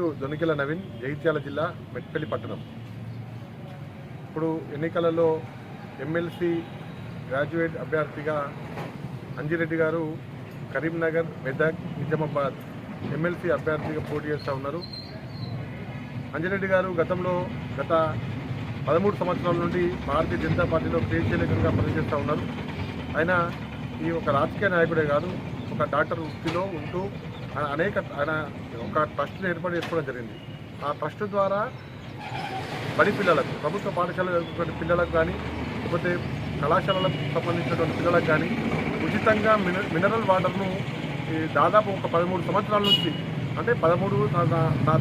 దొనికెల నవీన్, జగిత్యాల జిల్లా, మెట్పల్లి పట్టణం. ఇప్పుడు ఎన్నికలలో ఎమ్మెల్సీ గ్రాడ్యుయేట్ అభ్యర్థిగా అంజిరెడ్డి గారు కరీంనగర్, మెదక్, నిజామాబాద్ ఎమ్మెల్సీ అభ్యర్థిగా పోటీ చేస్తూ ఉన్నారు. అంజిరెడ్డి గారు గత 13 సంవత్సరాల నుండి భారతీయ జనతా పార్టీలో క్రియాశీలకంగా పనిచేస్తూ ఉన్నారు. ఆయన ఈ ఒక రాజకీయ నాయకుడే కాదు, ఒక డాక్టర్ వృత్తిలో ఉంటూ ఆయన ఒక ట్రస్ట్ని ఏర్పాటు చేసుకోవడం జరిగింది. ఆ ట్రస్ట్ ద్వారా బడి పిల్లలకు, ప్రభుత్వ పాఠశాలలో చదువుతున్న పిల్లలకు కానీ, లేకపోతే కళాశాలలకు సంబంధించినటువంటి పిల్లలకు కానీ ఉచితంగా మినరల్ వాటర్ను దాదాపు ఒక 13 సంవత్సరాల నుంచి, అంటే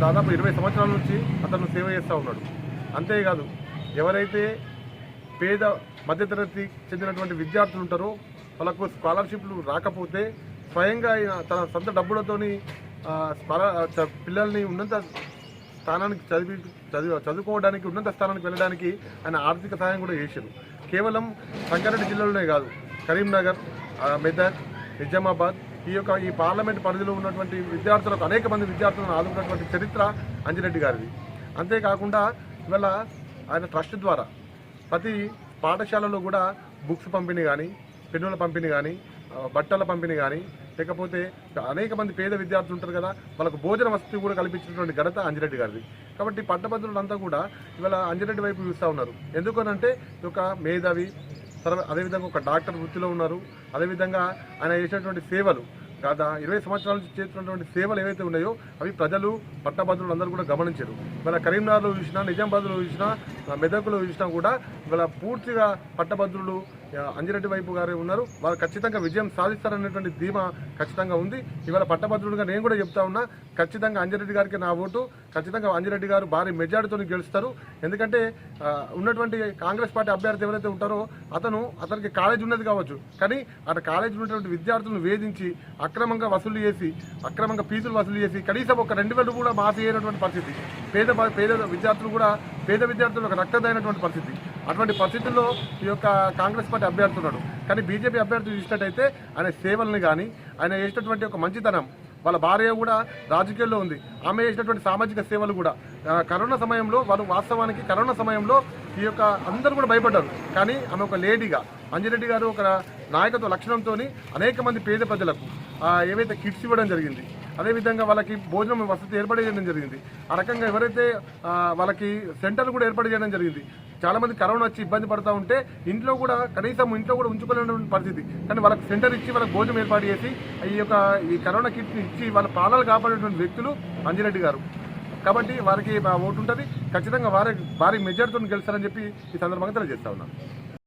దాదాపు 20 సంవత్సరాల నుంచి అతను సేవ చేస్తూ ఉన్నాడు. అంతేకాదు, ఎవరైతే పేద మధ్యతరగతి చెందినటువంటి విద్యార్థులు ఉంటారో వాళ్ళకు స్కాలర్షిప్లు రాకపోతే స్వయంగా తన సొంత డబ్బులతోని పిల్లల్ని ఉన్నత స్థానానికి చదువుకోవడానికి, ఉన్నత స్థానానికి వెళ్ళడానికి ఆయన ఆర్థిక సహాయం కూడా చేశారు. కేవలం సంగారెడ్డి జిల్లాలోనే కాదు, కరీంనగర్, మెదక్, నిజామాబాద్ ఈ పార్లమెంట్ పరిధిలో ఉన్నటువంటి విద్యార్థులకు, అనేక మంది విద్యార్థులను ఆదుకున్నటువంటి చరిత్ర అంజిరెడ్డి గారిది. అంతేకాకుండా ఇవాళ ఆయన ట్రస్ట్ ద్వారా ప్రతి పాఠశాలలో కూడా బుక్స్ పంపిణీ కానీ, పెన్నుల పంపిణీ కానీ, బట్టల పంపిణీ కానీ, లేకపోతే అనేక మంది పేద విద్యార్థులు ఉంటారు కదా, వాళ్ళకు భోజన వసతి కూడా కల్పించినటువంటి ఘనత అంజిరెడ్డి గారిది. కాబట్టి పట్టభద్రులంతా కూడా ఇవాళ అంజిరెడ్డి వైపు చూస్తూ ఉన్నారు. ఎందుకనంటే ఒక మేధావి, అదేవిధంగా ఒక డాక్టర్ వృత్తిలో ఉన్నారు. అదేవిధంగా ఆయన చేసినటువంటి సేవలు, గత 20 సంవత్సరాల నుంచి చేస్తున్నటువంటి సేవలు ఏవైతే ఉన్నాయో అవి ప్రజలు, పట్టభద్రులు అందరూ కూడా గమనించారు. ఇవాళ కరీంనగర్లో చూసినా, నిజామాబాద్లో చూసినా, మెదక్లో చూసినా కూడా ఇవాళ పూర్తిగా పట్టభద్రులు అంజిరెడ్డి వైపు గారే ఉన్నారు. వారు ఖచ్చితంగా విజయం సాధిస్తారనేటువంటి ధీమా ఖచ్చితంగా ఉంది. ఇవాళ పట్టభద్రులుగా నేను కూడా చెప్తా ఉన్నా, ఖచ్చితంగా అంజిరెడ్డి గారికి నా ఓటు. ఖచ్చితంగా అంజిరెడ్డి గారు భారీ మెజార్టీతో గెలుస్తారు. ఎందుకంటే ఉన్నటువంటి కాంగ్రెస్ పార్టీ అభ్యర్థి ఎవరైతే ఉంటారో అతనికి కాలేజ్ ఉన్నది కావచ్చు, కానీ అక్కడ కాలేజీ ఉన్నటువంటి విద్యార్థులను వేధించి అక్రమంగా వసూలు చేసి, అక్రమంగా ఫీజులు వసూలు చేసి కనీసం ఒక 2,000 కూడా మాఫీ అయినటువంటి పరిస్థితి. పేద విద్యార్థులు కూడా, పేద విద్యార్థులు ఒక రక్తదైనటువంటి పరిస్థితి. అటువంటి పరిస్థితుల్లో ఈ యొక్క కాంగ్రెస్ పార్టీ అభ్యర్థి ఉన్నాడు. కానీ బీజేపీ అభ్యర్థి చూసినట్టయితే ఆయన సేవల్ని కానీ, ఆయన చేసినటువంటి ఒక మంచితనం, వాళ్ళ భార్య కూడా రాజకీయాల్లో ఉంది, ఆమె చేసినటువంటి సామాజిక సేవలు కూడా కరోనా సమయంలో, వాస్తవానికి కరోనా సమయంలో ఈ యొక్క అందరూ కూడా భయపడ్డారు. కానీ ఆమె ఒక లేడీగా, అంజిరెడ్డి గారు ఒక నాయకత్వ లక్షణంతో అనేక మంది పేద ప్రజలకు ఏవైతే కిట్స్ ఇవ్వడం జరిగింది, అదేవిధంగా వాళ్ళకి భోజనం వసతి ఏర్పాటు చేయడం జరిగింది. ఆ రకంగా ఎవరైతే వాళ్ళకి సెంటర్లు కూడా ఏర్పాటు చేయడం జరిగింది. చాలామంది కరోనా వచ్చి ఇబ్బంది పడుతూ ఉంటే ఇంట్లో కూడా ఉంచుకోలేనటువంటి పరిస్థితి, కానీ వాళ్ళకి సెంటర్ ఇచ్చి వాళ్ళకి భోజనం ఏర్పాటు చేసి ఈ కరోనా కిట్ని ఇచ్చి వాళ్ళ ప్రాణాలు కాపాడేటువంటి వ్యక్తులు అంజిరెడ్డి గారు. కాబట్టి వారికి ఓటు ఉంటుంది. ఖచ్చితంగా భారీ మెజార్టీతో గెలుస్తారని చెప్పి ఈ సందర్భంగా తెలియజేస్తా ఉన్నాను.